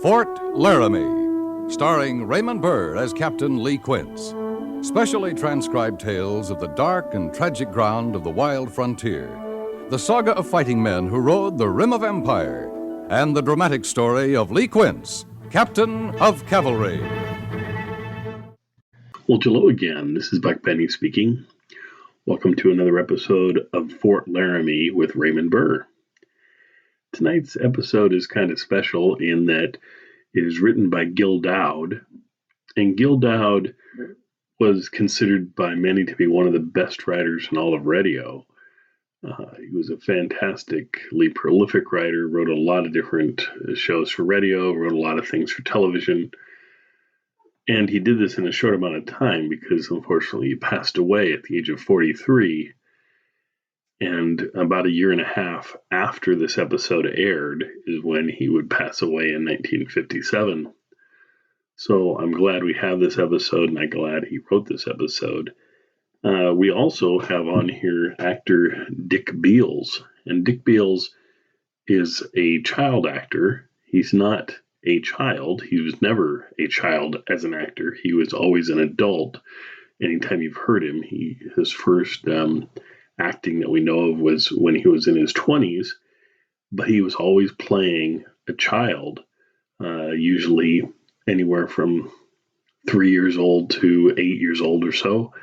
Fort Laramie, starring Raymond Burr as Captain Lee Quince. Specially transcribed tales of the dark and tragic ground of the wild frontier. The saga of fighting men who rode the rim of empire. And the dramatic story of Lee Quince, Captain of Cavalry. Well, hello again. This is Buck Benny speaking. Welcome to another episode of Fort Laramie with Raymond Burr. Tonight's episode is kind of special in that it is written by Gil Doud. And Gil Doud was considered by many to be one of the best writers in all of radio. He was a fantastically prolific writer, wrote a lot of different shows for radio, wrote a lot of things for television. And he did this in a short amount of time because, unfortunately, he passed away at the age of 43. And about a year and a half after this episode aired is when he would pass away in 1957. So I'm glad we have this episode, and I'm glad he wrote this episode. We also have on here actor Dick Beals. And Dick Beals is a child actor. He's not a child. He was never a child as an actor. He was always an adult. Anytime you've heard him, his first acting that we know of was when he was in his 20s, but he was always playing a child, usually anywhere from 3 years old to 8 years old or so,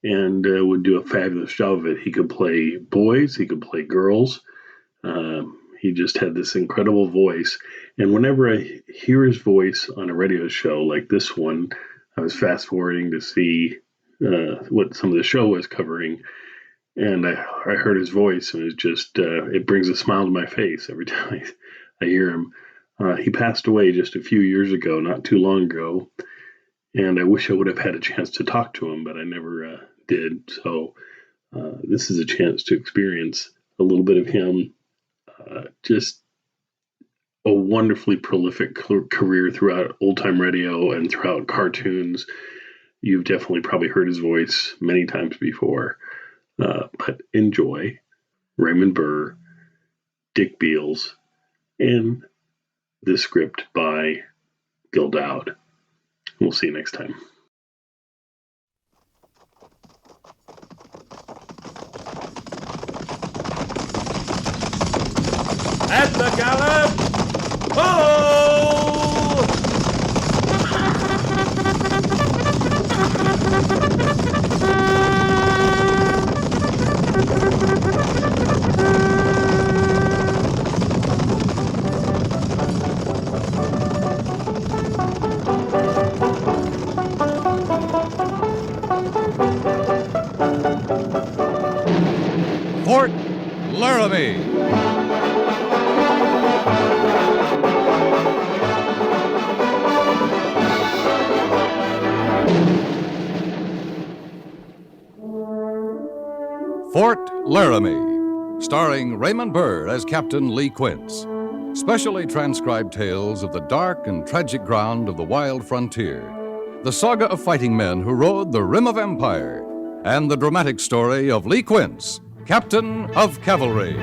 and would do a fabulous job of it. He could play boys, he could play girls. He just had this incredible voice, and whenever I hear his voice on a radio show like this one, I was fast forwarding to see what some of the show was covering, and I heard his voice, and it brings a smile to my face every time I hear him. He passed away just a few years ago, not too long ago, and I wish I would have had a chance to talk to him, but I never did. So this is a chance to experience a little bit of him. Just a wonderfully prolific career throughout old-time radio and throughout cartoons. You've definitely probably heard his voice many times before. But enjoy Raymond Burr, Dick Beals, and the script by Gil Doud. We'll see you next time. At the gallop! Ho! Fort Laramie. Fort Laramie, starring Raymond Burr as Captain Lee Quince. Specially transcribed tales of the dark and tragic ground of the wild frontier. The saga of fighting men who rode the rim of empire. And the dramatic story of Lee Quince, Captain of Cavalry.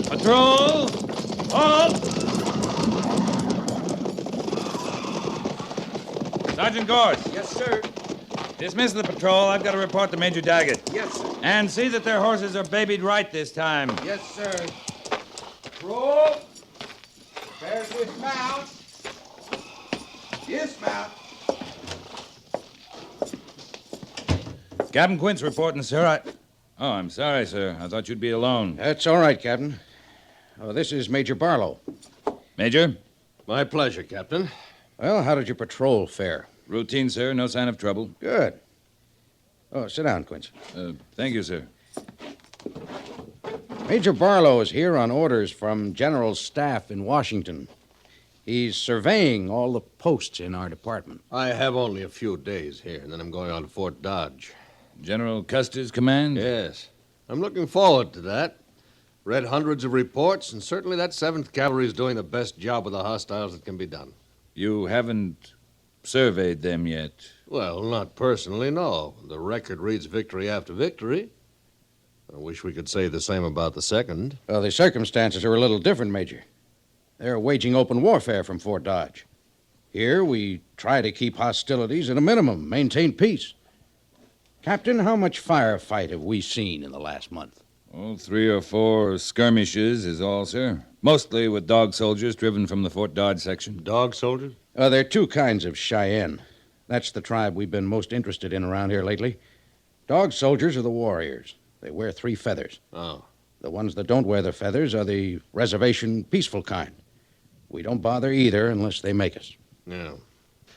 Patrol! Halt! Sergeant Gord. Yes, sir. Dismiss the patrol. I've got to report to Major Daggett. Yes, sir. And see that their horses are babied right this time. Yes, sir. Roll. Prepare to dismount. Dismount. Captain Quince reporting, sir. Oh, I'm sorry, sir. I thought you'd be alone. That's all right, Captain. Oh, this is Major Barlow. Major? My pleasure, Captain. Well, how did your patrol fare? Routine, sir. No sign of trouble. Good. Oh, sit down, Quince. Thank you, sir. Major Barlow is here on orders from General Staff in Washington. He's surveying all the posts in our department. I have only a few days here, and then I'm going on to Fort Dodge. General Custer's command? Yes. I'm looking forward to that. read hundreds of reports, and certainly that 7th Cavalry is doing the best job with the hostiles that can be done. You haven't surveyed them yet. Well, not personally, no. The record reads victory after victory. I wish we could say the same about the 2nd. Well, the circumstances are a little different, Major. They're waging open warfare from Fort Dodge. Here, we try to keep hostilities at a minimum, maintain peace. Captain, how much firefight have we seen in the last month? Oh, 3 or 4 skirmishes is all, sir. Mostly with dog soldiers driven from the Fort Dodge section. Dog soldiers? There are 2 kinds of Cheyenne. That's the tribe we've been most interested in around here lately. Dog soldiers are the warriors. They wear 3 feathers. Oh. The ones that don't wear the feathers are the reservation peaceful kind. We don't bother either unless they make us. Yeah.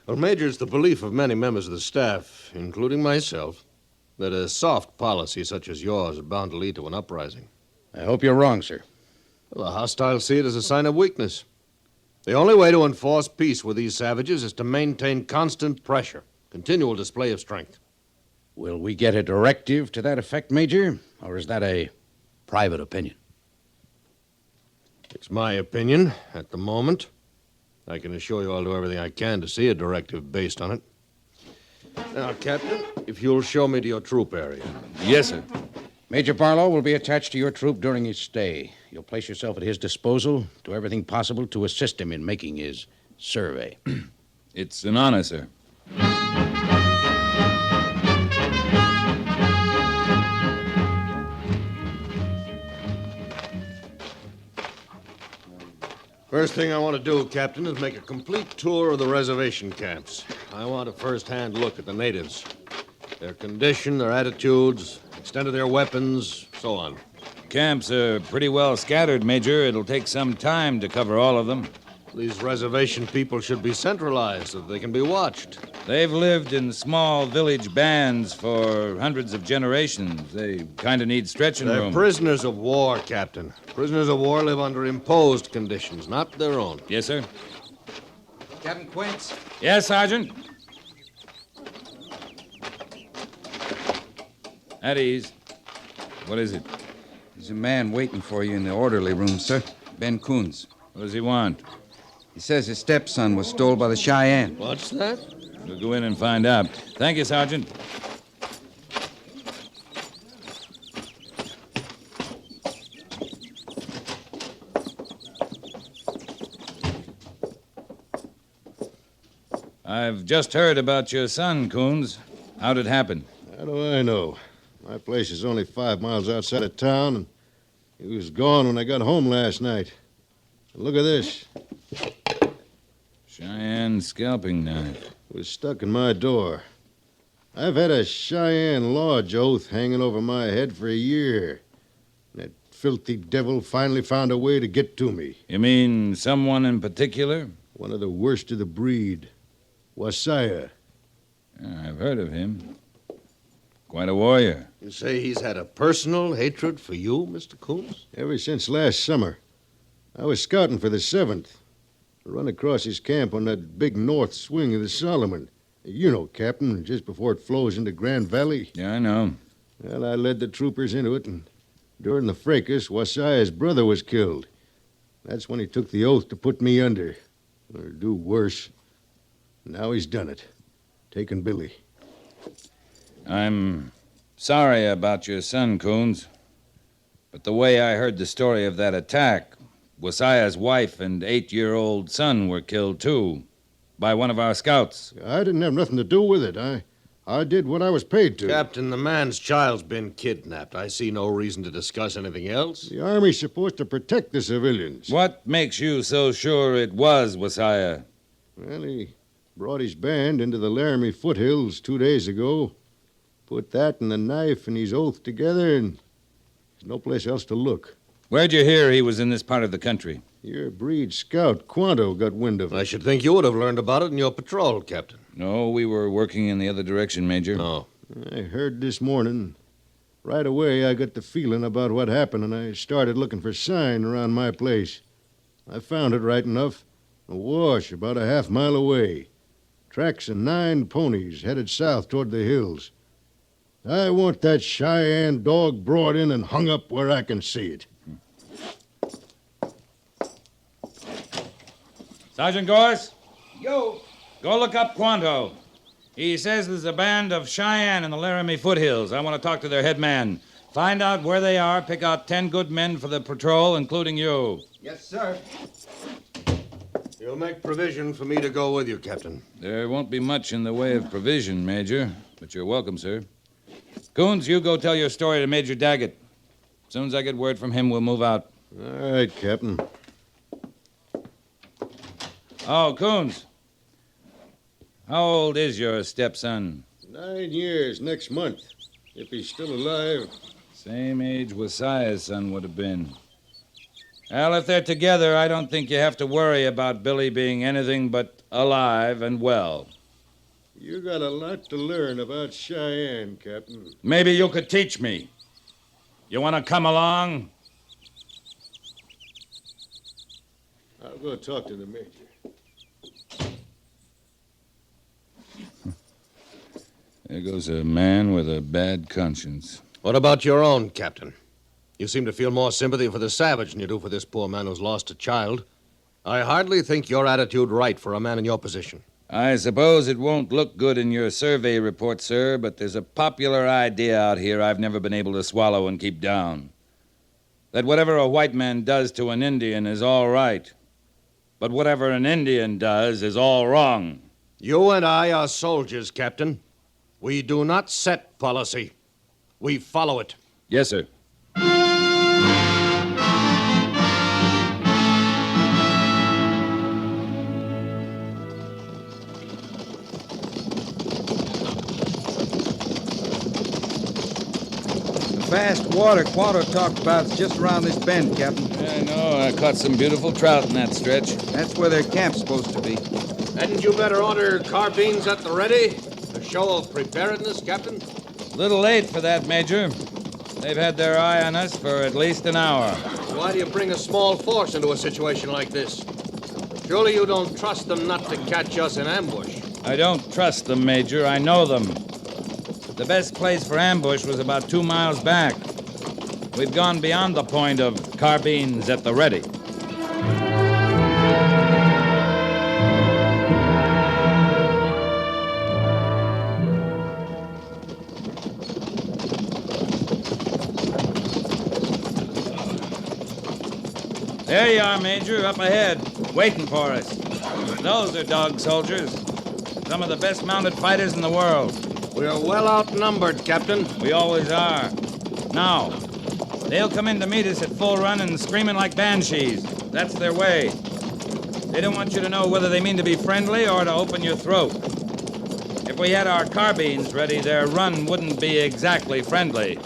Well, Major, it's the belief of many members of the staff, including myself, that a soft policy such as yours is bound to lead to an uprising. I hope you're wrong, sir. Well, the hostiles see it as a sign of weakness. The only way to enforce peace with these savages is to maintain constant pressure, continual display of strength. Will we get a directive to that effect, Major? Or is that a private opinion? It's my opinion at the moment. I can assure you I'll do everything I can to see a directive based on it. Now, Captain, if you'll show me to your troop area. Yes, sir. Major Barlow will be attached to your troop during his stay. You'll place yourself at his disposal, do everything possible to assist him in making his survey. It's an honor, sir. First thing I want to do, Captain, is make a complete tour of the reservation camps. I want a first-hand look at the natives. Their condition, their attitudes, extent of their weapons, so on. Camps are pretty well scattered, Major. It'll take some time to cover all of them. These reservation people should be centralized so that they can be watched. They've lived in small village bands for hundreds of generations. They kind of need stretching They're room. prisoners of war, Captain. Prisoners of war live under imposed conditions, not their own. Yes, sir. Captain Quince. Yes, Sergeant. At ease. What is it? There's a man waiting for you in the orderly room, sir. Ben Coons. What does he want? He says his stepson was stole by the Cheyenne. What's that? We'll go in and find out. Thank you, Sergeant. I've just heard about your son, Coons. How'd it happen? How do I know? My place is only 5 miles outside of town, and he was gone when I got home last night. Look at this. Cheyenne scalping knife. It was stuck in my door. I've had a Cheyenne lodge oath hanging over my head for a year. That filthy devil finally found a way to get to me. You mean someone in particular? One of the worst of the breed. Wasaya. Yeah, I've heard of him. Quite a warrior. You say he's had a personal hatred for you, Mr. Coons? Ever since last summer. I was scouting for the 7th. I run across his camp on that big north swing of the Solomon. You know, Captain, just before it flows into Grand Valley. Yeah, I know. Well, I led the troopers into it, and during the fracas, Wasaya's brother was killed. That's when he took the oath to put me under, or do worse. Now he's done it, taken Billy. I'm sorry about your son, Coons. But the way I heard the story of that attack, Wasaya's wife and 8-year-old son were killed, too, by one of our scouts. I didn't have nothing to do with it. I did what I was paid to. Captain, the man's child's been kidnapped. I see no reason to discuss anything else. The Army's supposed to protect the civilians. What makes you so sure it was Wasaya? Well, he brought his band into the Laramie foothills 2 days ago. Put that and the knife and his oath together, and there's no place else to look. Where'd you hear he was in this part of the country? Your breed scout, Quanto, got wind of it. I should think you would have learned about it in your patrol, Captain. No, we were working in the other direction, Major. No. I heard this morning. Right away, I got the feeling about what happened, and I started looking for sign around my place. I found it right enough. A wash about a half-mile away. Tracks of 9 ponies headed south toward the hills. I want that Cheyenne dog brought in and hung up where I can see it. Sergeant Gorse? Go look up Quanto. He says there's a band of Cheyenne in the Laramie foothills. I want to talk to their head man. Find out where they are, pick out 10 good men for the patrol, including you. Yes, sir. You'll make provision for me to go with you, Captain. There won't be much in the way of provision, Major, but you're welcome, sir. Coons, you go tell your story to Major Daggett. As soon as I get word from him, we'll move out. All right, Captain. Oh, Coons. How old is your stepson? 9 years next month, if he's still alive. Same age Wasiah's son would have been. Well, if they're together, I don't think you have to worry about Billy being anything but alive and well. You got a lot to learn about Cheyenne, Captain. Maybe you could teach me. You want to come along? I'll go talk to the major. There goes a man with a bad conscience. What about your own, Captain? You seem to feel more sympathy for the savage than you do for this poor man who's lost a child. I hardly think your attitude right for a man in your position. I suppose it won't look good in your survey report, sir, but there's a popular idea out here I've never been able to swallow and keep down. That whatever a white man does to an Indian is all right, but whatever an Indian does is all wrong. You and I are soldiers, Captain. We do not set policy. We follow it. Yes, sir. The fast water Quanto talked about's just around this bend, Captain. I know. I caught some beautiful trout in that stretch. That's where their camp's supposed to be. Hadn't you better order carbines at the ready? A show of preparedness, Captain? Little late for that, Major. They've had their eye on us for at least an hour. Why do you bring a small force into a situation like this? Surely you don't trust them not to catch us in ambush. I don't trust them, Major. I know them. The best place for ambush was about 2 miles back. We've gone beyond the point of carbines at the ready. There you are, Major, up ahead, waiting for us. Those are dog soldiers. Some of the best mounted fighters in the world. We're well outnumbered, Captain. We always are. Now, they'll come in to meet us at full run and screaming like banshees. That's their way. They don't want you to know whether they mean to be friendly or to open your throat. If we had our carbines ready, their run wouldn't be exactly friendly.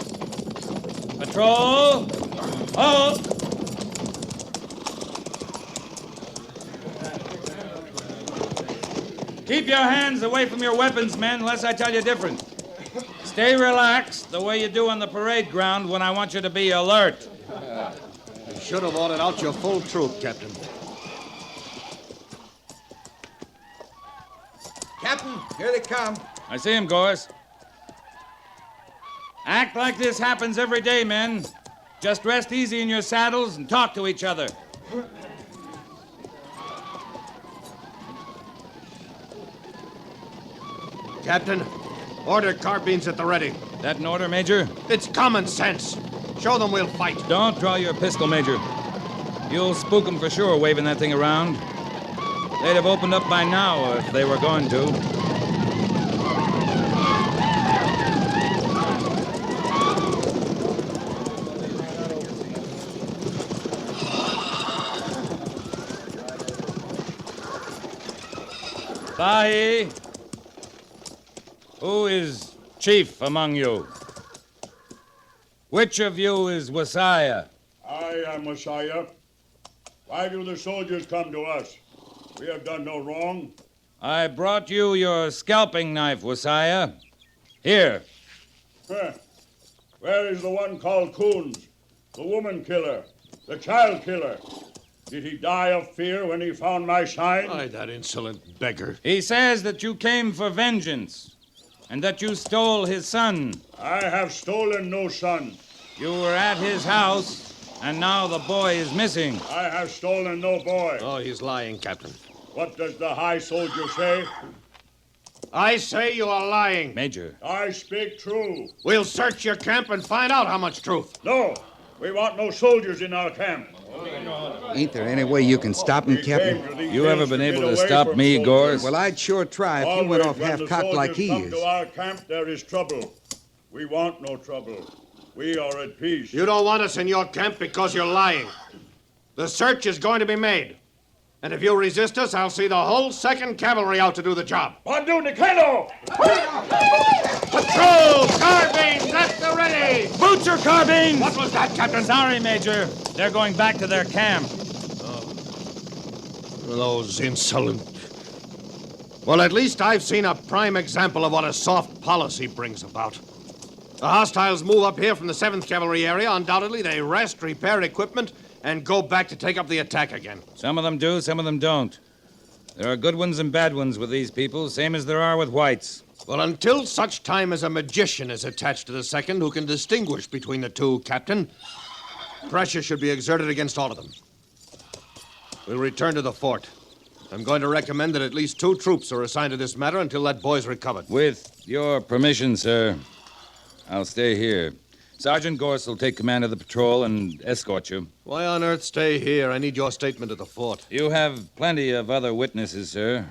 Patrol! Halt! Keep your hands away from your weapons, men, unless I tell you different. Stay relaxed, the way you do on the parade ground when I want you to be alert. You should have ordered out your full troop, Captain. Captain, here they come. I see him, Gorse. Act like this happens every day, men. Just rest easy in your saddles and talk to each other. Captain, order carbines at the ready. That an order, Major? It's common sense. Show them we'll fight. Don't draw your pistol, Major. You'll spook them for sure, waving that thing around. They'd have opened up by now if they were going to. Fahi, who is chief among you? Which of you is Wasiah? I am Messiah. Why do the soldiers come to us? We have done no wrong. I brought you your scalping knife, Wasiah. Here. Huh. Where is the one called Coons? The woman killer, the child killer. Did he die of fear when he found my sign? Why, that insolent beggar. He says that you came for vengeance and that you stole his son. I have stolen no son. You were at his house, and now the boy is missing. I have stolen no boy. Oh, he's lying, Captain. What does the high soldier say? I say you are lying. Major. I speak true. We'll search your camp and find out how much truth. No, we want no soldiers in our camp. Ain't there any way you can stop him, We Captain? came to these You ever hills been to able get to away stop from me, soldiers. Gorse? Well, I'd sure try if you Always went off when the half-cocked like soldiers he come is. to our camp, there is trouble. We want no trouble. We are at peace. You don't want us in your camp because you're lying. The search is going to be made. And if you resist us, I'll see the whole 2nd Cavalry out to do the job. Pandu Nikelo! Patrol! Carbines at the ready! Boots or carbines? What was that, Captain? Sorry, Major. They're going back to their camp. Those insolent. Well, at least I've seen a prime example of what a soft policy brings about. The hostiles move up here from the 7th Cavalry area. Undoubtedly, they rest, repair equipment, and go back to take up the attack again. Some of them do, some of them don't. There are good ones and bad ones with these people, same as there are with whites. Well, until such time as a magician is attached to the 2nd who can distinguish between the two, Captain, pressure should be exerted against all of them. We'll return to the fort. I'm going to recommend that at least 2 troops are assigned to this matter until that boy's recovered. With your permission, sir, I'll stay here. Sergeant Gorse will take command of the patrol and escort you. Why on earth stay here? I need your statement at the fort. You have plenty of other witnesses, sir.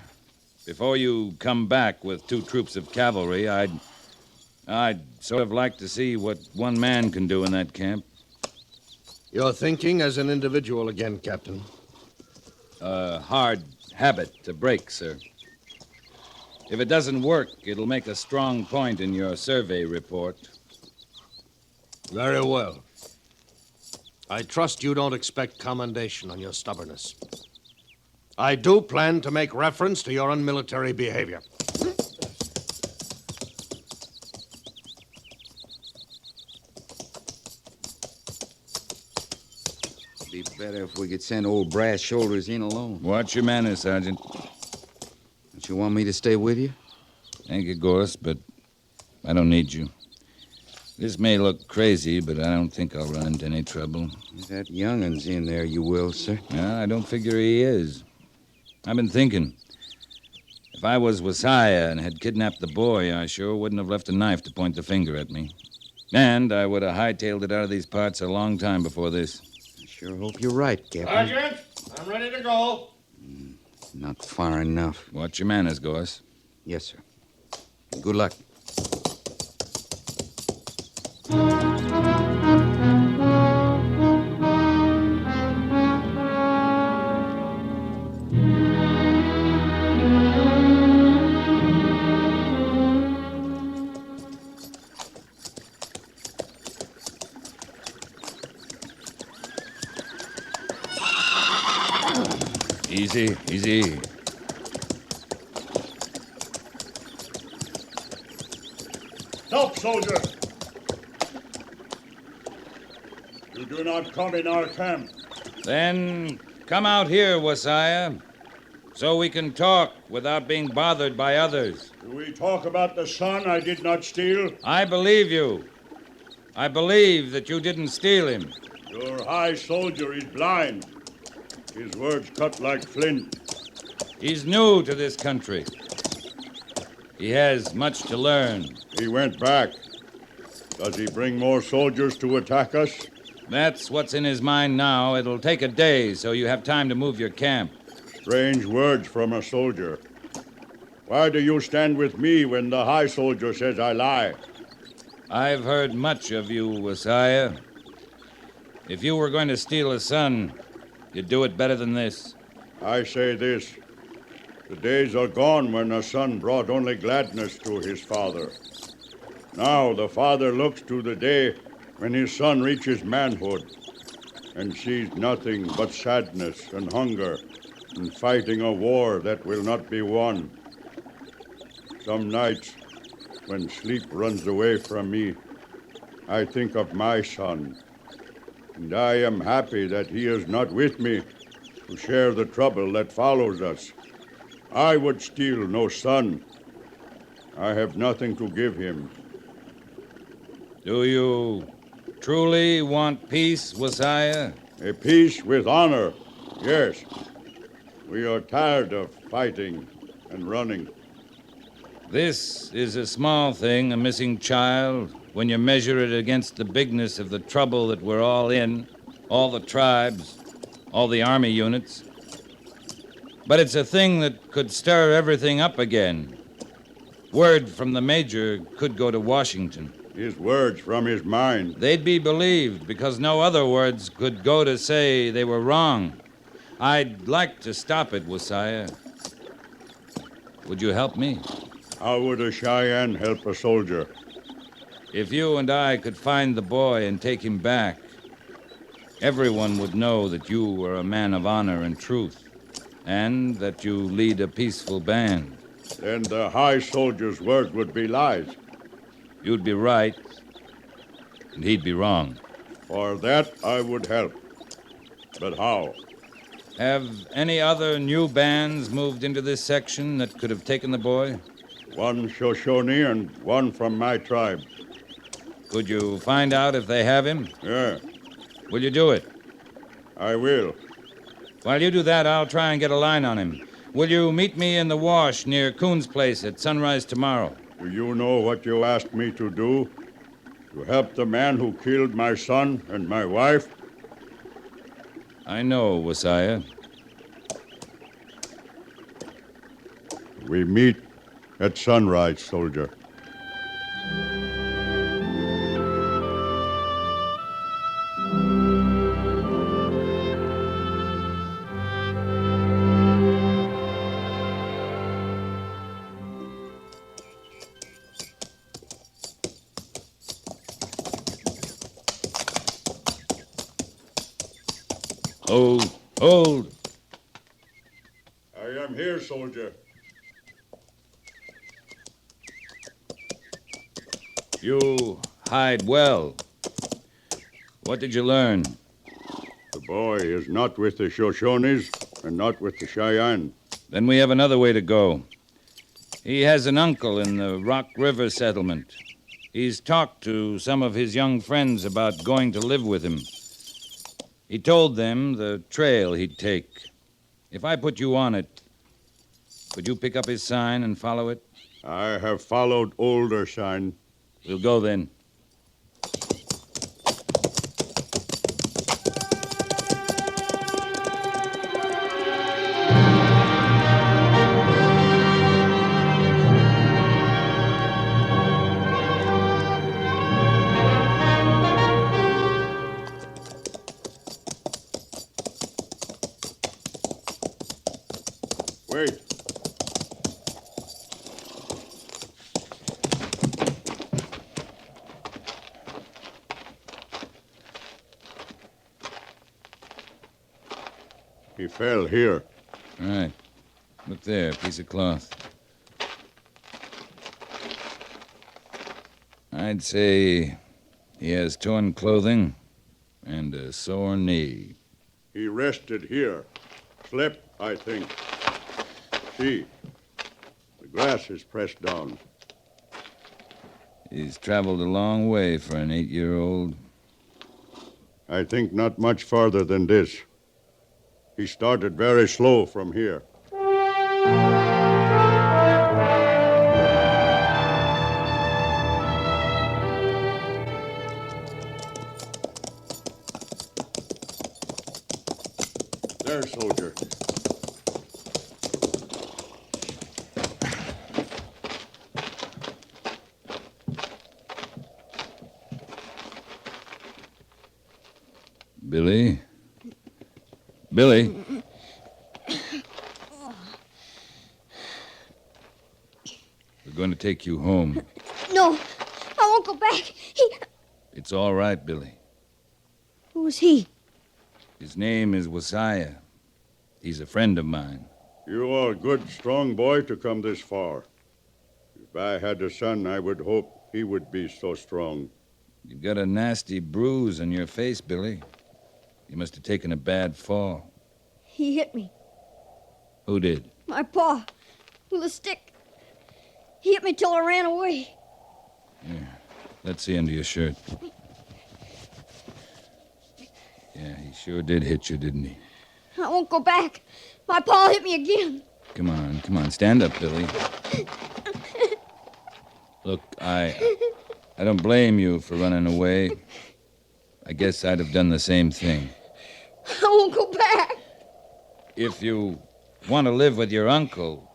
Before you come back with 2 troops of cavalry, I'd sort of like to see what one man can do in that camp. You're thinking as an individual again, Captain. A hard habit to break, sir. If it doesn't work, it'll make a strong point in your survey report. Very well. I trust you don't expect commendation on your stubbornness. I do plan to make reference to your unmilitary behavior. Be better if we could send old Brass Shoulders in alone. Watch your manners, Sergeant. Don't you want me to stay with you? Thank you, Gorse, but I don't need you. This may look crazy, but I don't think I'll run into any trouble. If that youngin's in there, you will, sir. No, I don't figure he is. I've been thinking. If I was Wasiah and had kidnapped the boy, I sure wouldn't have left a knife to point the finger at me. And I would have hightailed it out of these parts a long time before this. I sure hope you're right, Captain. Sergeant, I'm ready to go. Not far enough. Watch your manners, Gorse. Yes, sir. Good luck. Easy, easy. Stop, soldier! You do not come in our camp. Then come out here, Wasiah, so we can talk without being bothered by others. Do we talk about the son I did not steal? I believe you. I believe that you didn't steal him. Your high soldier is blind. His words cut like flint. He's new to this country. He has much to learn. He went back. Does he bring more soldiers to attack us? That's what's in his mind now. It'll take a day, so you have time to move your camp. Strange words from a soldier. Why do you stand with me when the high soldier says I lie? I've heard much of you, Wasiah. If you were going to steal a son, you'd do it better than this. I say this. The days are gone when a son brought only gladness to his father. Now the father looks to the day when his son reaches manhood and sees nothing but sadness and hunger and fighting a war that will not be won. Some nights, when sleep runs away from me, I think of my son, and I am happy that he is not with me to share the trouble that follows us. I would steal no son. I have nothing to give him. Do you truly want peace, Wasiah? A peace with honor, yes. We are tired of fighting and running. This is a small thing, a missing child, when you measure it against the bigness of the trouble that we're all in, all the tribes, all the army units. But it's a thing that could stir everything up again. Word from the major could go to Washington. His words from his mind. They'd be believed because no other words could go to say they were wrong. I'd like to stop it, Wasiah. Would you help me? How would a Cheyenne help a soldier? If you and I could find the boy and take him back, everyone would know that you are a man of honor and truth, and that you lead a peaceful band. Then the high soldier's word would be lies. You'd be right, and he'd be wrong. For that I would help. But how? Have any other new bands moved into this section that could have taken the boy? One Shoshone and one from my tribe. Could you find out if they have him? Yeah, Will you do it? I will. While you do that, I'll try and get a line on him. Will you meet me in the wash near Coon's place at sunrise tomorrow? Do you know what you asked me to do? To help the man who killed my son and my wife? I know, Wasiah. We meet at sunrise, soldier. Hold. I am here, soldier. You hide well. What did you learn? The boy is not with the Shoshones and not with the Cheyenne. Then we have another way to go. He has an uncle in the Rock River settlement. He's talked to some of his young friends about going to live with him. He told them the trail he'd take. If I put you on it, could you pick up his sign and follow it? I have followed older sign. We'll go then. Wait. He fell here. All right. Look there, piece of cloth. I'd say he has torn clothing and a sore knee. He rested here. Slept, I think. See, the grass is pressed down. He's traveled a long way for an 8-year-old. I think not much farther than this. He started very slow from here. There, soldier. Billy? Billy? We're going to take you home. No, I won't go back. It's all right, Billy. Who was he? His name is Wasiah. He's a friend of mine. You are a good, strong boy to come this far. If I had a son, I would hope he would be so strong. You've got a nasty bruise on your face, Billy. You must have taken a bad fall. He hit me. Who did? My paw. With a stick. He hit me till I ran away. Let's see under your shirt. Yeah, he sure did hit you, didn't he? I won't go back. My pa hit me again. Come on. Stand up, Billy. Look, I don't blame you for running away. I guess I'd have done the same thing. I won't go back. If you want to live with your uncle,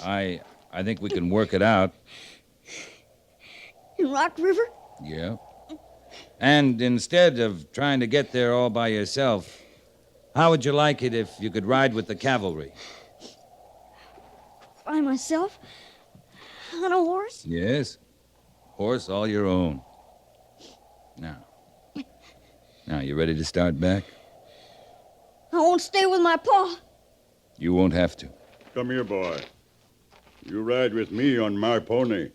I think we can work it out. In Rock River? Yeah. And instead of trying to get there all by yourself, how would you like it if you could ride with the cavalry? By myself? On a horse? Yes. Horse all your own. Now, you ready to start back? I won't stay with my pa. You won't have to. Come here, boy. You ride with me on my pony.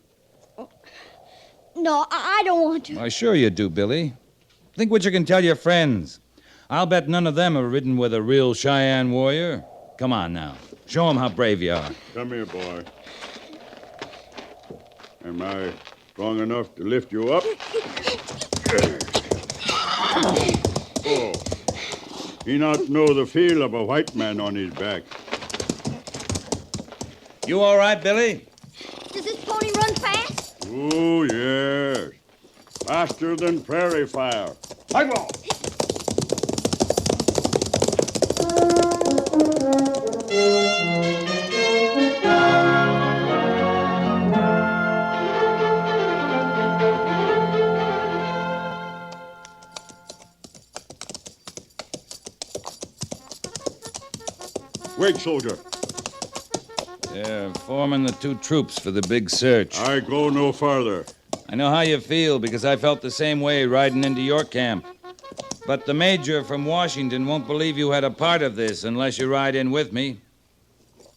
No, I don't want to. Why, sure you do, Billy. Think what you can tell your friends. I'll bet none of them have ridden with a real Cheyenne warrior. Come on now. Show them how brave you are. Come here, boy. Am I strong enough to lift you up? Oh. He not know the feel of a white man on his back. You all right, Billy? Does this pony run fast? Oh, yes. Faster than prairie fire. I go. Wait, soldier. They're forming the two troops for the big search. I go no farther. I know how you feel because I felt the same way riding into your camp. But the major from Washington won't believe you had a part of this unless you ride in with me.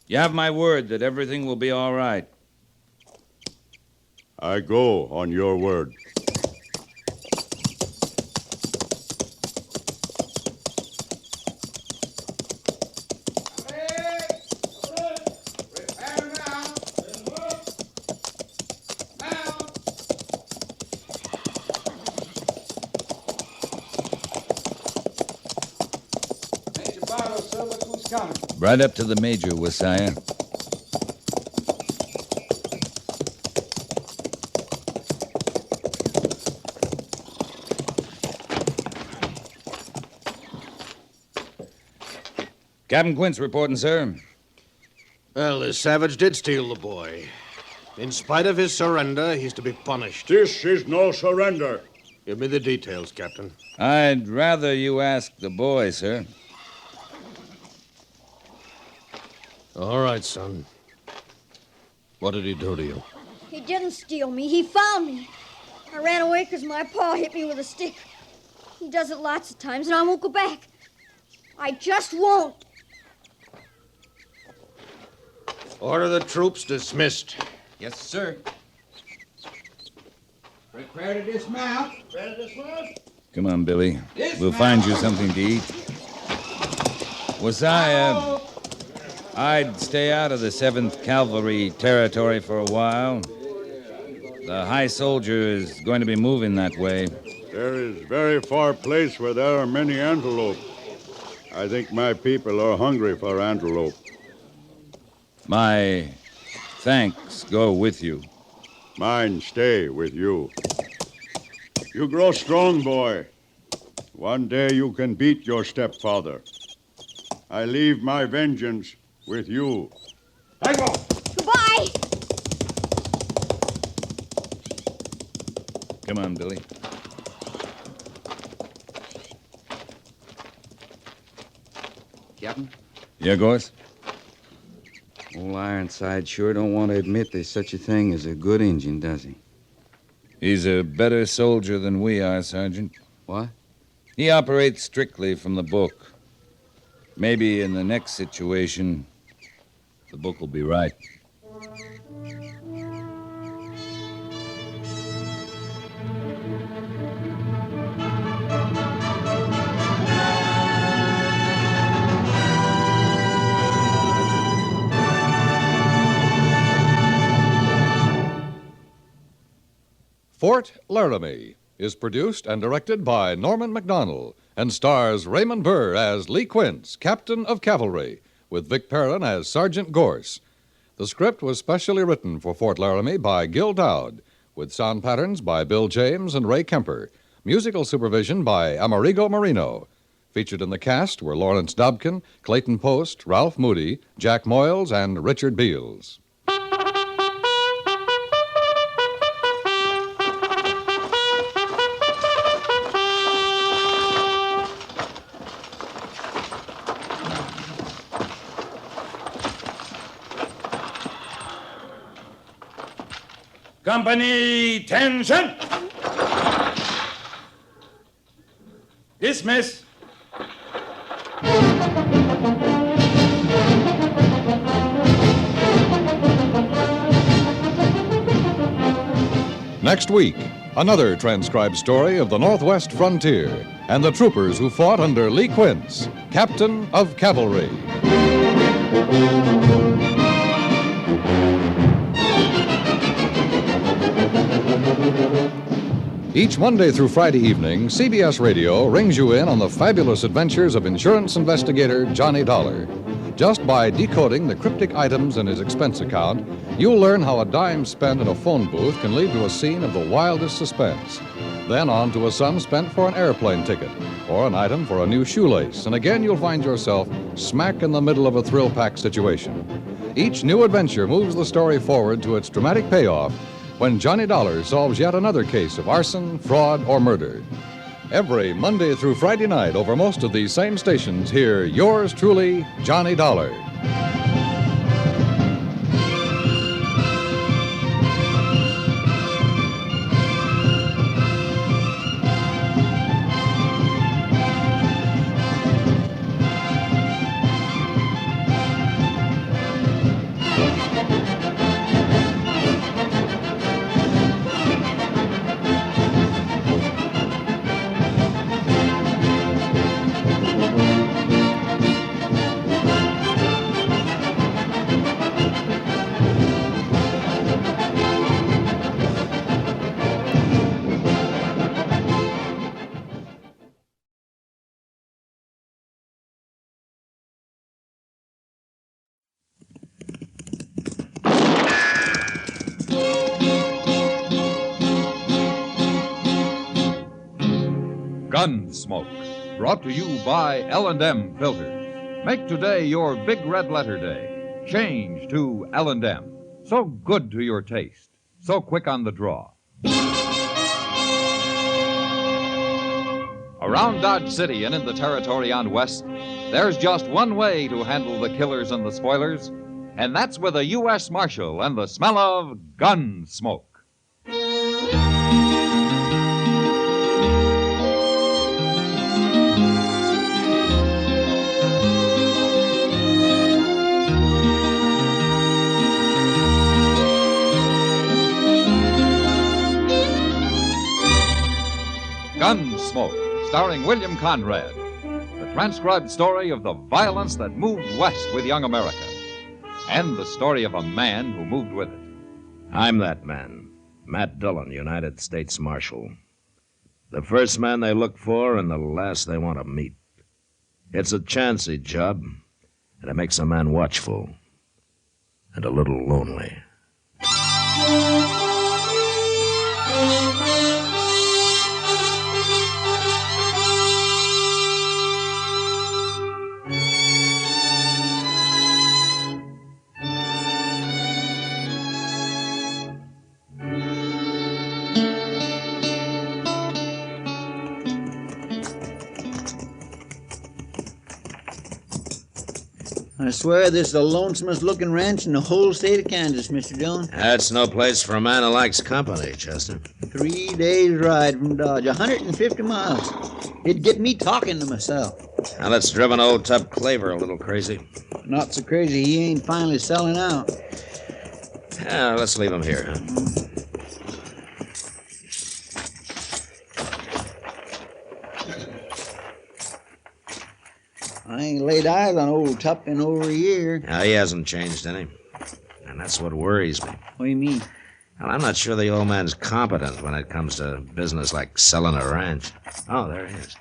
You have my word that everything will be all right. I go on your word. Right up to the major, Wasiah. Captain Quince reporting, sir. Well, this savage did steal the boy. In spite of his surrender, he's to be punished. This is no surrender. Give me the details, Captain. I'd rather you ask the boy, sir. All right, son. What did he do to you? He didn't steal me. He found me. I ran away because my pa hit me with a stick. He does it lots of times, and I won't go back. I just won't. Order the troops dismissed. Yes, sir. Prepare to dismount. Come on, Billy. We'll find you something to eat. Wasiah, I'd stay out of the 7th Cavalry territory for a while. The high soldier is going to be moving that way. There is very far place where there are many antelope. I think my people are hungry for antelope. My thanks go with you. Mine stay with you. You grow strong, boy. One day you can beat your stepfather. I leave my vengeance with you. I go. Goodbye. Come on, Billy. Captain? Yeah, Gorse? Old Ironside sure don't want to admit there's such a thing as a good Injun, does he? He's a better soldier than we are, Sergeant. What? He operates strictly from the book. Maybe in the next situation, the book will be right. Fort Laramie is produced and directed by Norman MacDonald and stars Raymond Burr as Lee Quince, Captain of Cavalry, with Vic Perrin as Sergeant Gorse. The script was specially written for Fort Laramie by Gil Dowd, with sound patterns by Bill James and Ray Kemper, musical supervision by Amerigo Marino. Featured in the cast were Lawrence Dobkin, Clayton Post, Ralph Moody, Jack Moyles, and Richard Beals. Company, tension! Dismiss. Next week, another transcribed story of the Northwest frontier and the troopers who fought under Lee Quince, Captain of Cavalry. Each Monday through Friday evening, CBS Radio rings you in on the fabulous adventures of insurance investigator Johnny Dollar. Just by decoding the cryptic items in his expense account, you'll learn how a dime spent in a phone booth can lead to a scene of the wildest suspense. Then on to a sum spent for an airplane ticket or an item for a new shoelace, and again you'll find yourself smack in the middle of a thrill-packed situation. Each new adventure moves the story forward to its dramatic payoff when Johnny Dollar solves yet another case of arson, fraud, or murder. Every Monday through Friday night over most of these same stations, hear yours truly, Johnny Dollar. Gunsmoke, brought to you by L&M Filters. Make today your big red letter day. Change to L&M. So good to your taste. So quick on the draw. Around Dodge City and in the territory on West, there's just one way to handle the killers and the spoilers, and that's with a U.S. Marshal and the smell of Gunsmoke. Gunsmoke, starring William Conrad. The transcribed story of the violence that moved west with young America. And the story of a man who moved with it. I'm that man, Matt Dillon, United States Marshal. The first man they look for and the last they want to meet. It's a chancy job, and it makes a man watchful and a little lonely. I swear this is the lonesomest looking ranch in the whole state of Kansas, Mr. Dillon. That's no place for a man who likes company, Chester. 3 days ride from Dodge, 150 miles. It'd get me talking to myself. Now that's driven old Tub Claver a little crazy. Not so crazy he ain't finally selling out. Yeah, let's leave him here, huh? I ain't laid eyes on old Tup in over a year. Now, he hasn't changed any. And that's what worries me. What do you mean? Well, I'm not sure the old man's competent when it comes to business like selling a ranch. Oh, there he is.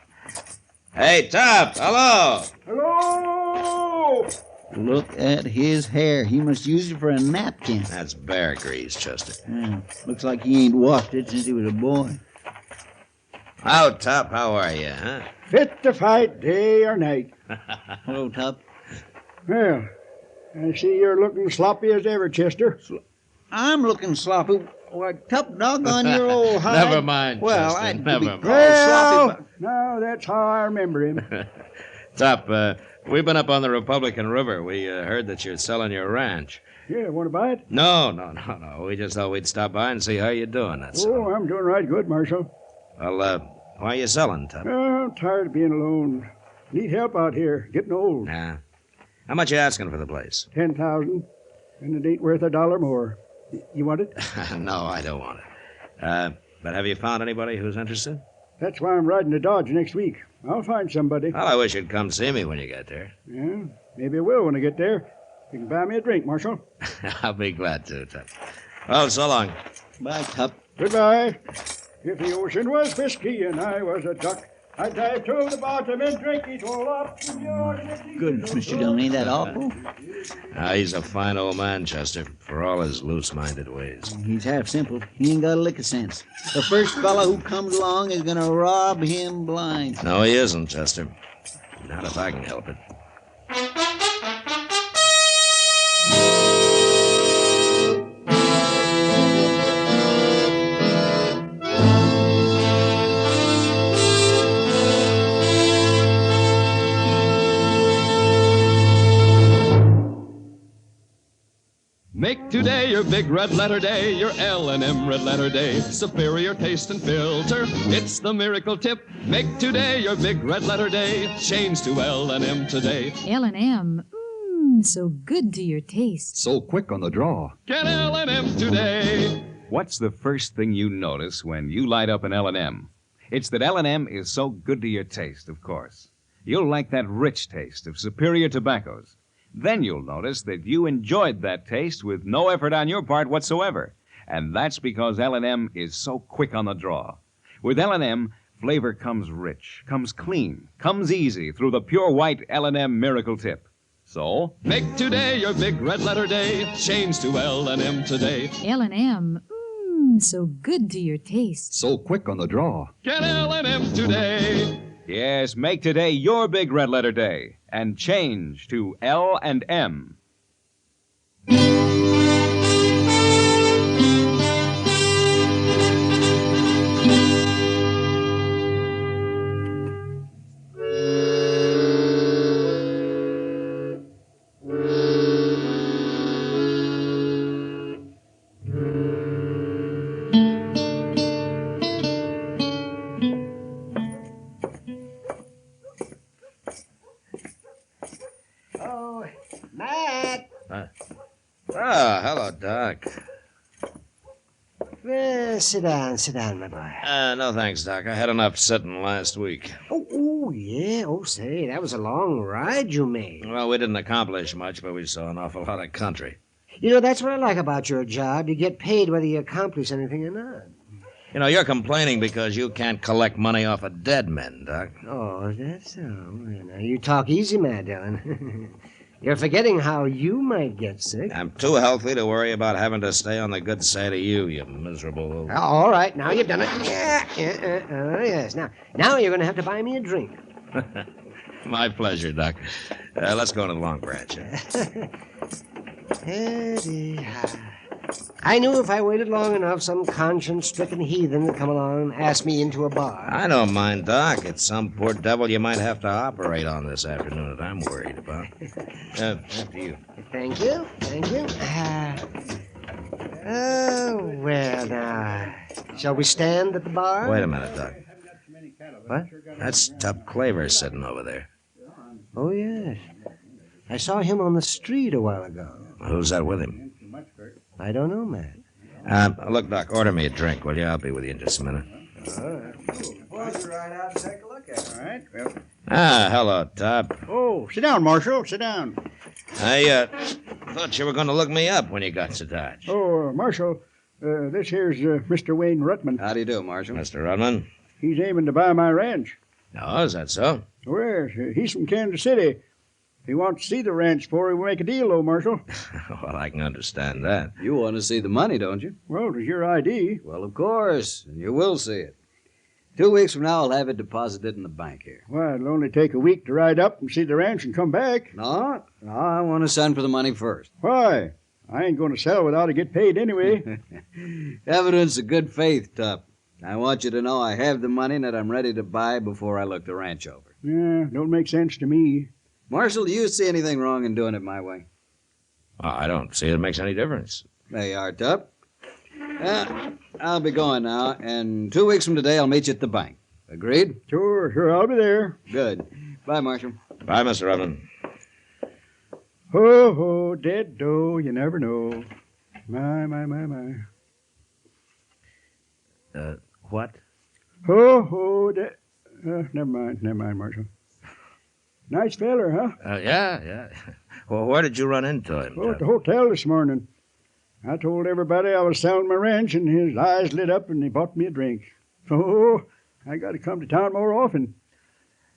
Hey, Top, hello. Hello! Look at his hair. He must use it for a napkin. That's bear grease, Chester. Yeah, looks like he ain't washed it since he was a boy. Oh, Top, how are you, huh? Fit to fight day or night. Hello, Top. Well, I see you're looking sloppy as ever, Chester. I'm looking sloppy. Why, Top, doggone your old hide. Never mind, Well, Chester, I never mind. sloppy. No, that's how I remember him. Top, we've been up on the Republican River. We heard that you're selling your ranch. Yeah, want to buy it? No. We just thought we'd stop by and see how you're doing, that's all. Oh, I'm doing right good, Marshal. Well, why are you selling, Top? Oh, I'm tired of being alone. Need help out here, getting old. Nah. How much you asking for the place? 10,000, and it ain't worth $1 more. You want it? No, I don't want it. But have you found anybody who's interested? That's why I'm riding to Dodge next week. I'll find somebody. Well, I wish you'd come see me when you get there. Yeah, maybe I will when I get there. You can buy me a drink, Marshal. I'll be glad to, Top. Well, so long. Bye, Top. Goodbye. If the ocean was whiskey and I was a duck, I'd dive to the bottom and drink it all up. Goodness, Mr. Dillon, ain't that awful? He's a fine old man, Chester, for all his loose-minded ways. He's half simple. He ain't got a lick of sense. The first fellow who comes along is going to rob him blind. No, he isn't, Chester. Not if I can help it. Make today your big red letter day, your L&M red letter day. Superior taste and filter, it's the miracle tip. Make today your big red letter day. Change to L&M today. L&M, so good to your taste. So quick on the draw. Get L&M today. What's the first thing you notice when you light up an L&M? It's that L&M is so good to your taste, of course. You'll like that rich taste of superior tobaccos. Then you'll notice that you enjoyed that taste with no effort on your part whatsoever. And that's because L&M is so quick on the draw. With L&M, flavor comes rich, comes clean, comes easy through the pure white L&M Miracle Tip. So, make today your big red letter day. Change to L&M today. L&M, so good to your taste. So quick on the draw. Get L&M today. yes, make today your big red letter day and change to L&M. Oh, Matt. Hello, Doc. Well, sit down, my boy. No thanks, Doc. I had enough sitting last week. Oh, yeah. Oh, say, that was a long ride you made. Well, we didn't accomplish much, but we saw an awful lot of country. You know, that's what I like about your job. You get paid whether you accomplish anything or not. You know, you're complaining because you can't collect money off of dead men, Doc. Oh, that's so. Now, you talk easy, Matt Dillon. You're forgetting how you might get sick. I'm too healthy to worry about having to stay on the good side of you, you miserable old... All right, now you've done it. Yes. Now you're going to have to buy me a drink. My pleasure, Doc. Let's go to the Long Branch. I knew if I waited long enough, some conscience-stricken heathen would come along and ask me into a bar. I don't mind, Doc. It's some poor devil you might have to operate on this afternoon that I'm worried about. After you. Thank you. Well, now, shall we stand at the bar? Wait a minute, Doc. What? That's Tub Claver sitting over there. Oh, yes. I saw him on the street a while ago. Who's that with him? I don't know, Matt. Look, Doc, order me a drink, will you? I'll be with you in just a minute. All right. Suppose you ride out and take a look at it. All right, well. Hello, Tub. Oh, sit down, Marshal. Sit down. I thought you were going to look me up when you got to Dodge. Oh, Marshal, this here's Mr. Wayne Rutman. How do you do, Marshal? Mr. Rudman? He's aiming to buy my ranch. Oh, is that so? Well, he's from Kansas City. He wants to see the ranch before we make a deal, though, Marshal. Well, I can understand that. You want to see the money, don't you? Well, it was your ID. Well, of course, and you will see it. 2 weeks from now, I'll have it deposited in the bank here. Well, it'll only take a week to ride up and see the ranch and come back. No, I want to send for the money first. Why? I ain't going to sell without I get paid anyway. Evidence of good faith, Tup. I want you to know I have the money and that I'm ready to buy before I look the ranch over. Yeah, don't make sense to me. Marshal, do you see anything wrong in doing it my way? Well, I don't see it makes any difference. There you are, Tup. I'll be going now, and 2 weeks from today, I'll meet you at the bank. Agreed? Sure, I'll be there. Good. Bye, Marshal. Bye, Mr. Rutland. Ho, ho, dead doe, you never know. My. What? Ho, ho, dead... never mind, Marshal. Nice feller, huh? Yeah. Well, where did you run into him? Oh, at the hotel this morning. I told everybody I was selling my ranch, and his eyes lit up, and he bought me a drink. Oh, I got to come to town more often.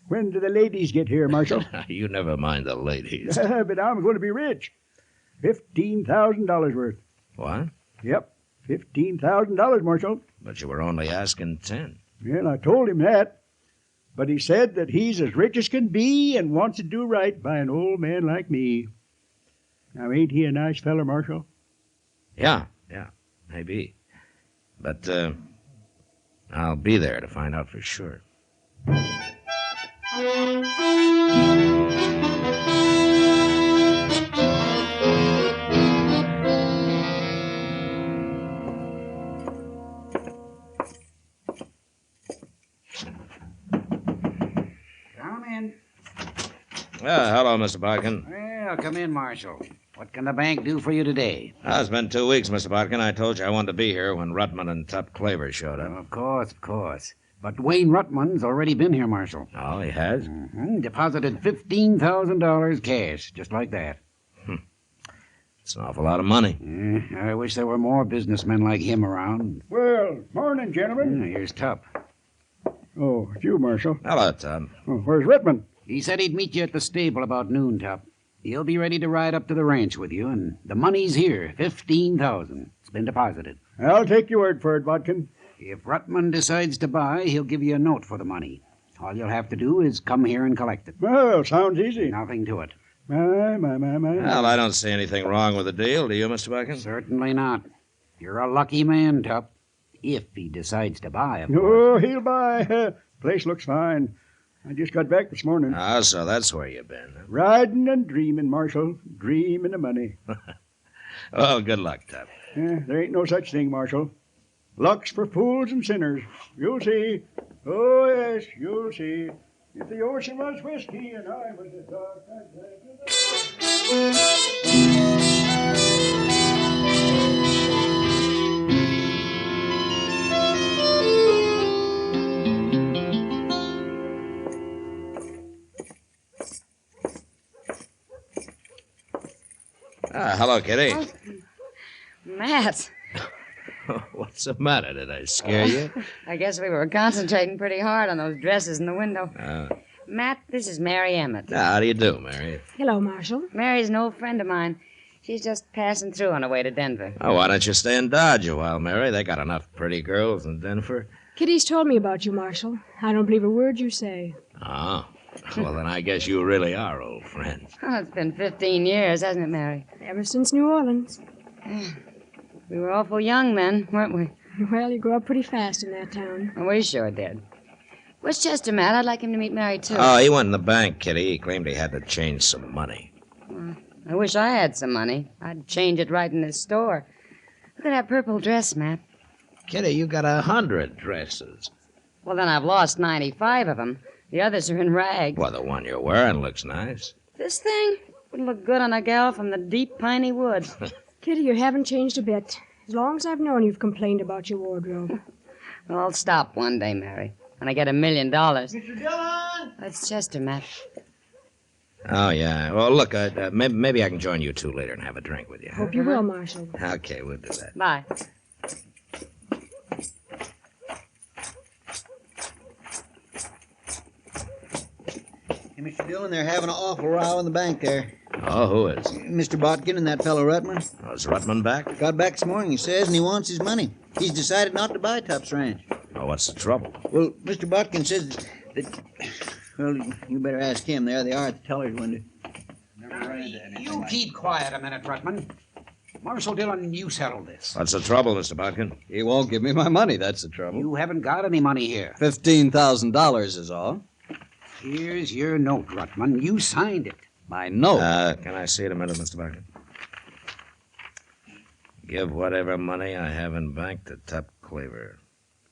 When do the ladies get here, Marshal? You never mind the ladies. But I'm going to be rich. $15,000 worth. What? Yep, $15,000, Marshal. But you were only asking 10. Well, I told him that. But he said that he's as rich as can be and wants to do right by an old man like me. Now, ain't he a nice feller, Marshal? Yeah, maybe. But, I'll be there to find out for sure. Come in. Hello, Mr. Bodkin. Well, come in, Marshal. What can the bank do for you today? It's been 2 weeks, Mr. Bodkin. I told you I wanted to be here when Rutman and Tup Claver showed up. Of course. But Wayne Rutman's already been here, Marshal. Oh, he has? Mm-hmm. Deposited $15,000 cash, just like that. It's an awful lot of money. I wish there were more businessmen like him around. Well, morning, gentlemen. Here's Tup. Oh, it's you, Marshal. Hello, Tup. Oh, where's Rutman? He said he'd meet you at the stable about noon, Tup. He'll be ready to ride up to the ranch with you, and the money's here, $15,000. It's been deposited. I'll take your word for it, Bodkin. If Rutman decides to buy, he'll give you a note for the money. All you'll have to do is come here and collect it. Well, sounds easy. Nothing to it. My. Well, I don't see anything wrong with the deal, do you, Mr. Bodkin? Certainly not. You're a lucky man, Tup. If he decides to buy, of course. Oh, he'll buy. Place looks fine. I just got back this morning. Ah, so that's where you've been. Huh? Riding and dreaming, Marshal. Dreaming of money. Well, good luck, Tup. There ain't no such thing, Marshal. Luck's for fools and sinners. You'll see. Oh, yes, you'll see. If the ocean was whiskey and I was a dog, Hello, Kitty. Oh, Matt. What's the matter? Did I scare you? I guess we were concentrating pretty hard on those dresses in the window. Matt, this is Mary Emmett. How do you do, Mary? Hello, Marshal. Mary's an old friend of mine. She's just passing through on her way to Denver. Oh, why don't you stay in Dodge a while, Mary? They got enough pretty girls in Denver. Kitty's told me about you, Marshal. I don't believe a word you say. Oh. Well, then I guess you really are old friends. Oh, it's been 15 years, hasn't it, Mary? Ever since New Orleans. We were awful young then, weren't we? Well, you grew up pretty fast in that town. We sure did. Where's Chester, Matt? I'd like him to meet Mary, too. Oh, he went in the bank, Kitty. He claimed he had to change some money. I wish I had some money. I'd change it right in this store. Look at that purple dress, Matt. Kitty, you got 100 dresses. Well, then I've lost 95 of them. The others are in rags. Well, the one you're wearing looks nice. This thing would look good on a gal from the deep piney woods. Kitty, you haven't changed a bit. As long as I've known you've complained about your wardrobe. Well, I'll stop one day, Mary, when I get $1 million. Mr. Dillon! That's Chester, Matt. Oh, yeah. Well, look, maybe I can join you two later and have a drink with you. Huh? Hope you will, Marshal. Okay, we'll do that. Bye. Mr. Dillon, they're having an awful row in the bank there. Oh, who is? Mr. Botkin and that fellow Rutman. Oh, is Rutman back? Got back this morning, he says, and he wants his money. He's decided not to buy Tup's ranch. Oh, what's the trouble? Well, Mr. Botkin says that... Well, you better ask him. There they are at the teller's window. You keep quiet a minute, Rutman. Marshal Dillon, you settle this. What's the trouble, Mr. Botkin? He won't give me my money, that's the trouble. You haven't got any money here. $15,000 is all. Here's your note, Rutman. You signed it. My note? Can I see it a minute, Mr. Botkin? Give whatever money I have in bank to Tup Claver.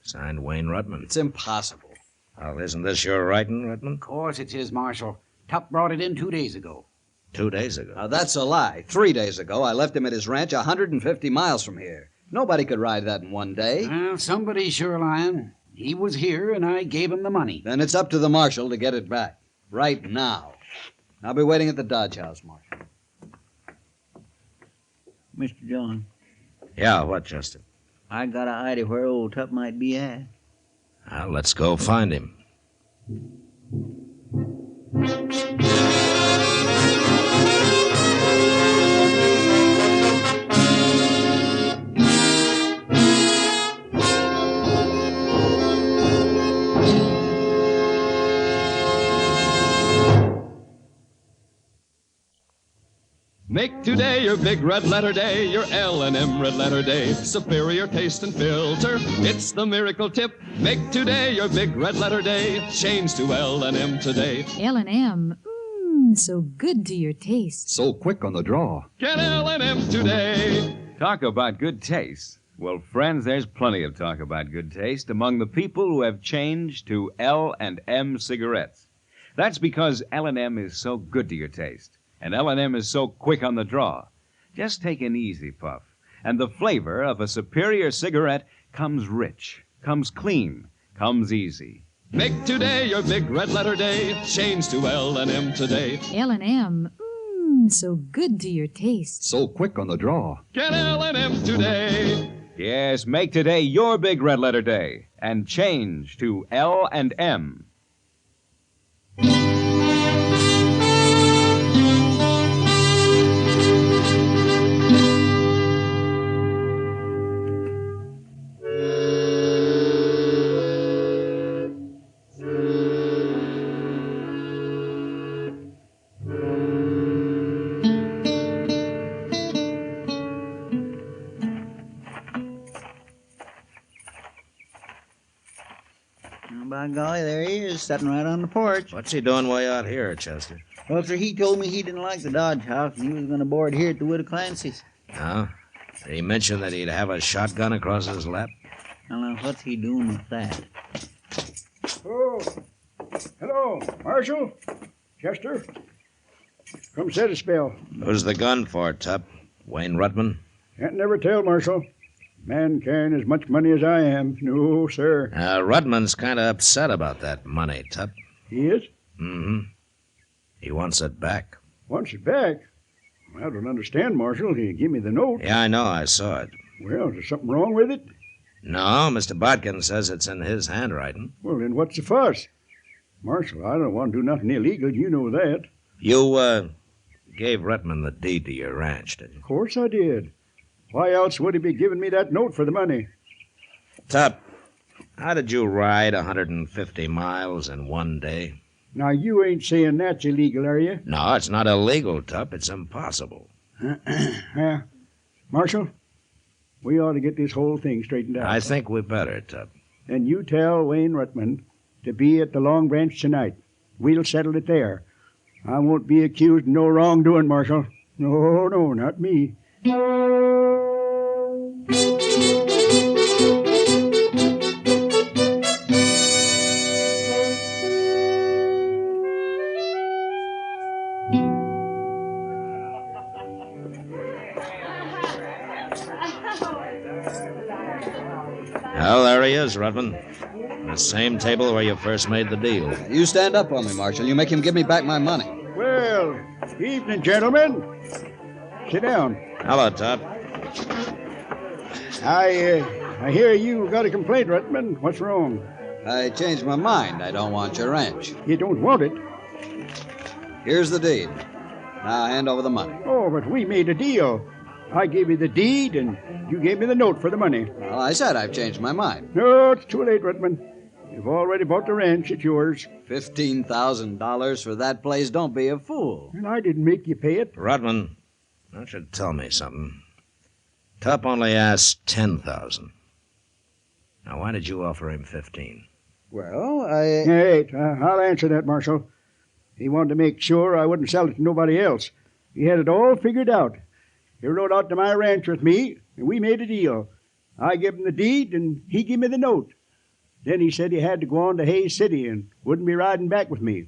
Signed, Wayne Rutman. It's impossible. Well, isn't this your writing, Rutman? Of course it's his, Marshal. Tup brought it in 2 days ago. 2 days ago. Now, that's a lie. 3 days ago, I left him at his ranch 150 miles from here. Nobody could ride that in one day. Well, somebody's sure lying. He was here, and I gave him the money. Then it's up to the marshal to get it back. Right now. I'll be waiting at the Dodge House, Marshal. Mr. Dillon, Yeah, what, Justin? I got an idea where old Tup might be at. Well, let's go find him. Make today your big red letter day, your L&M red letter day. Superior taste and filter, it's the miracle tip. Make today your big red letter day. Change to L&M today. L&M, so good to your taste. So quick on the draw. Get L&M today. Talk about good taste. Well, friends, there's plenty of talk about good taste among the people who have changed to L&M cigarettes. That's because L&M is so good to your taste. And L&M is so quick on the draw. Just take an easy puff, and the flavor of a superior cigarette comes rich, comes clean, comes easy. Make today your big red letter day. Change to L&M today. L&M, so good to your taste. So quick on the draw. Get L&M today. Yes, make today your big red letter day, and change to L&M. By golly, there he is, sitting right on the porch. What's he doing way out here, Chester? Well, sir, he told me he didn't like the Dodge House, and he was going to board here at the Widow Clancy's. No? Did he mention that he'd have a shotgun across his lap? I don't know, what's he doing with that? Oh, hello, Marshal, Chester. Come sit a spell. Who's the gun for, Tup? Wayne Rutman? Can't never tell, Marshal. Man carrying as much money as I am. No, sir. Rutman's kind of upset about that money, Tup. He is? Mm-hmm. He wants it back. Wants it back? I don't understand, Marshal. He gave me the note. Yeah, I know. I saw it. Well, is there something wrong with it? No, Mr. Botkin says it's in his handwriting. Well, then what's the fuss? Marshal, I don't want to do nothing illegal. You know that. You, gave Rutman the deed to your ranch, didn't you? Of course I did. Why else would he be giving me that note for the money? Tup, how did you ride 150 miles in one day? Now, you ain't saying that's illegal, are you? No, it's not illegal, Tup. It's impossible. Marshal, we ought to get this whole thing straightened out. I think we better, Tup. And you tell Wayne Rutman to be at the Long Branch tonight. We'll settle it there. I won't be accused of no wrongdoing, Marshal. No, not me. Well, there he is, Rutman. The same table where you first made the deal. You stand up on me, Marshal. You make him give me back my money. Well, evening, gentlemen. Sit down. Hello, Tup. I hear you got a complaint, Rutman. What's wrong? I changed my mind. I don't want your ranch. You don't want it? Here's the deed. Now hand over the money. Oh, but we made a deal. I gave you the deed, and you gave me the note for the money. Well, I said I've changed my mind. No, it's too late, Rutman. You've already bought the ranch. It's yours. $15,000 for that place. Don't be a fool. And I didn't make you pay it. Rutman, you should tell me something. Tup only asked $10,000. Now, why did you offer him $15,000? Well, Wait, I'll answer that, Marshal. He wanted to make sure I wouldn't sell it to nobody else. He had it all figured out. He rode out to my ranch with me, and we made a deal. I gave him the deed, and he gave me the note. Then he said he had to go on to Hayes City and wouldn't be riding back with me.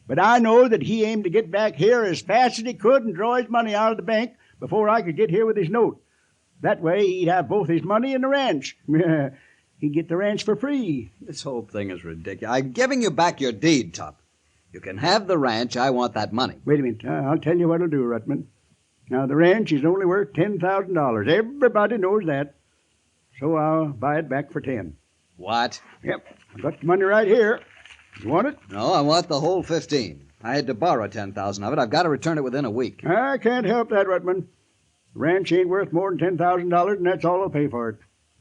But I know that he aimed to get back here as fast as he could and draw his money out of the bank before I could get here with his note. That way he'd have both his money and the ranch. He'd get the ranch for free. This whole thing is ridiculous. I'm giving you back your deed, Tup. You can have the ranch. I want that money. Wait a minute. I'll tell you what I'll do, Rutman. Now, the ranch is only worth $10,000. Everybody knows that. So I'll buy it back for 10. What? Yep. I've got the money right here. You want it? No, I want the whole 15. I had to borrow 10,000 of it. I've got to return it within a week. I can't help that, Rutman. The ranch ain't worth more than $10,000, and that's all I'll pay for it.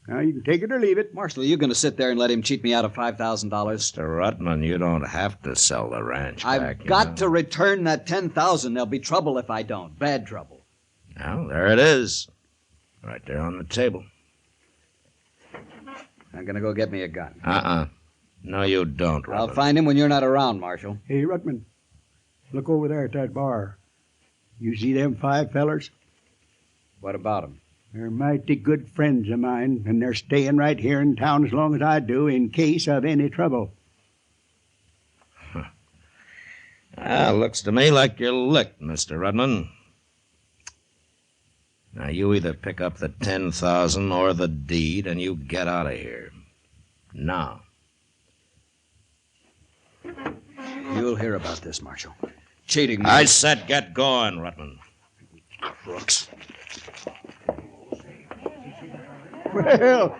Now, you can take it or leave it. Marshal, are you going to sit there and let him cheat me out of $5,000? Mr. Rutman, you don't have to sell the ranch I've back. got to return that $10,000. There'll be trouble if I don't. Bad trouble. Well, there it is. Right there on the table. I'm going to go get me a gun. No, you don't, Rutman. I'll find him when you're not around, Marshal. Hey, Rutman, look over there at that bar. You see them 5 fellers? What about them? They're mighty good friends of mine, and they're staying right here in town as long as I do in case of any trouble. Looks to me like you're licked, Mr. Rutman. Now, you either pick up the $10,000 or the deed, and you get out of here. Now. You'll hear about this, Marshal. Cheating me. I said get going, Rutman. Crooks. Well,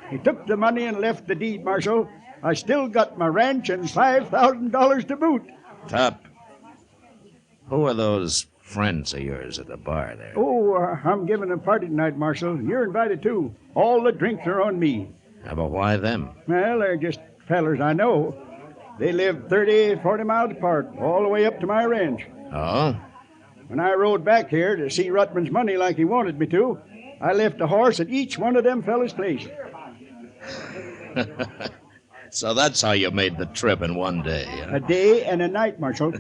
he took the money and left the deed, Marshal. I still got my ranch and $5,000 to boot. Tup, who are those friends of yours at the bar there? Oh, I'm giving a party tonight, Marshal. You're invited, too. All the drinks are on me. But why them? Well, they're just fellers I know. They live 30, 40 miles apart, all the way up to my ranch. Oh? When I rode back here to see Rutman's money like he wanted me to, I left a horse at each one of them fellas' place. So that's how you made the trip in one day, huh? A day and a night, Marshal.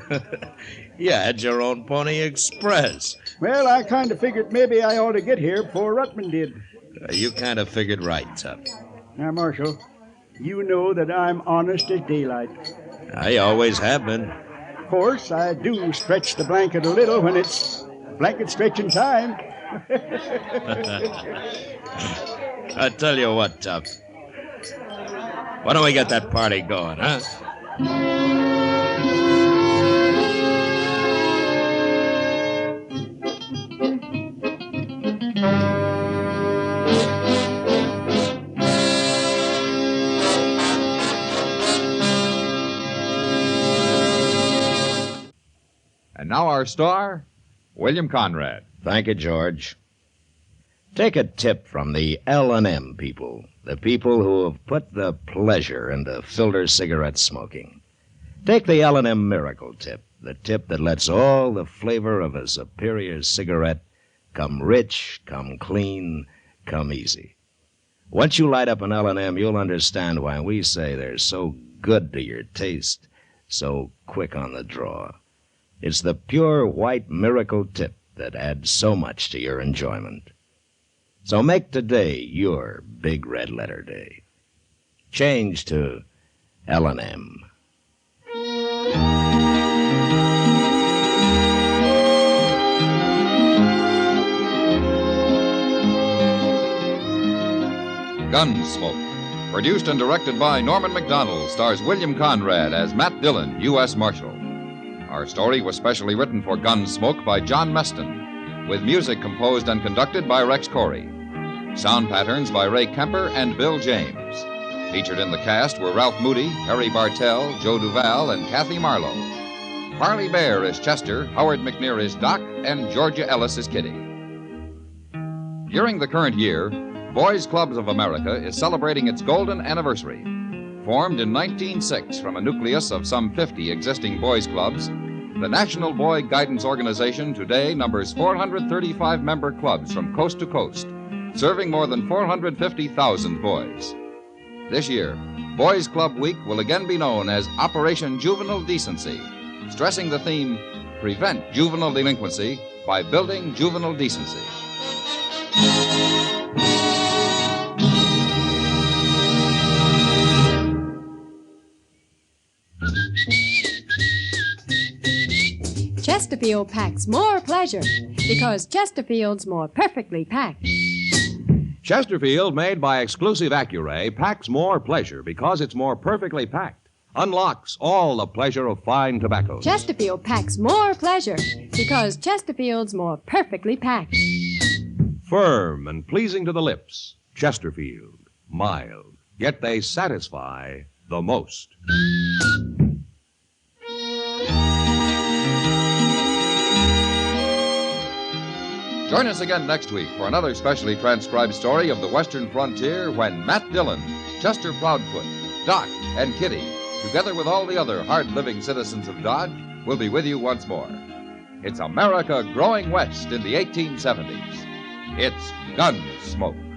You had your own Pony Express. Well, I kind of figured maybe I ought to get here before Rutman did. You kind of figured right, Tup. Now, Marshal, you know that I'm honest as daylight. I always have been. Of course, I do stretch the blanket a little when it's blanket stretching time. I tell you what, Tup. Why don't we get that party going, huh? And now our star, William Conrad. Thank you, George. Take a tip from the L&M people, the people who have put the pleasure into filter cigarette smoking. Take the L&M Miracle Tip, the tip that lets all the flavor of a superior cigarette come rich, come clean, come easy. Once you light up an L&M, you'll understand why we say they're so good to your taste, so quick on the draw. It's the pure white Miracle Tip that adds so much to your enjoyment. So make today your big red letter day. Change to L&M. Gunsmoke. Produced and directed by Norman McDonald, stars William Conrad as Matt Dillon, U.S. Marshal. Our story was specially written for Gunsmoke by John Meston, with music composed and conducted by Rex Corey. Sound patterns by Ray Kemper and Bill James. Featured in the cast were Ralph Moody, Harry Bartell, Joe Duval, and Kathy Marlowe. Parley Bear is Chester, Howard McNear is Doc, and Georgia Ellis is Kitty. During the current year, Boys Clubs of America is celebrating its golden anniversary. Formed in 1906 from a nucleus of some 50 existing boys' clubs, the National Boy Guidance Organization today numbers 435 member clubs from coast to coast, serving more than 450,000 boys. This year, Boys Club Week will again be known as Operation Juvenile Decency, stressing the theme, Prevent Juvenile Delinquency by Building Juvenile Decency. Chesterfield packs more pleasure because Chesterfield's more perfectly packed. Chesterfield, made by exclusive Accuray, packs more pleasure because it's more perfectly packed. Unlocks all the pleasure of fine tobaccos. Chesterfield packs more pleasure because Chesterfield's more perfectly packed. Firm and pleasing to the lips. Chesterfield. Mild. Yet they satisfy the most. Join us again next week for another specially transcribed story of the Western frontier when Matt Dillon, Chester Proudfoot, Doc, and Kitty, together with all the other hard-living citizens of Dodge, will be with you once more. It's America growing west in the 1870s. It's Gunsmoke.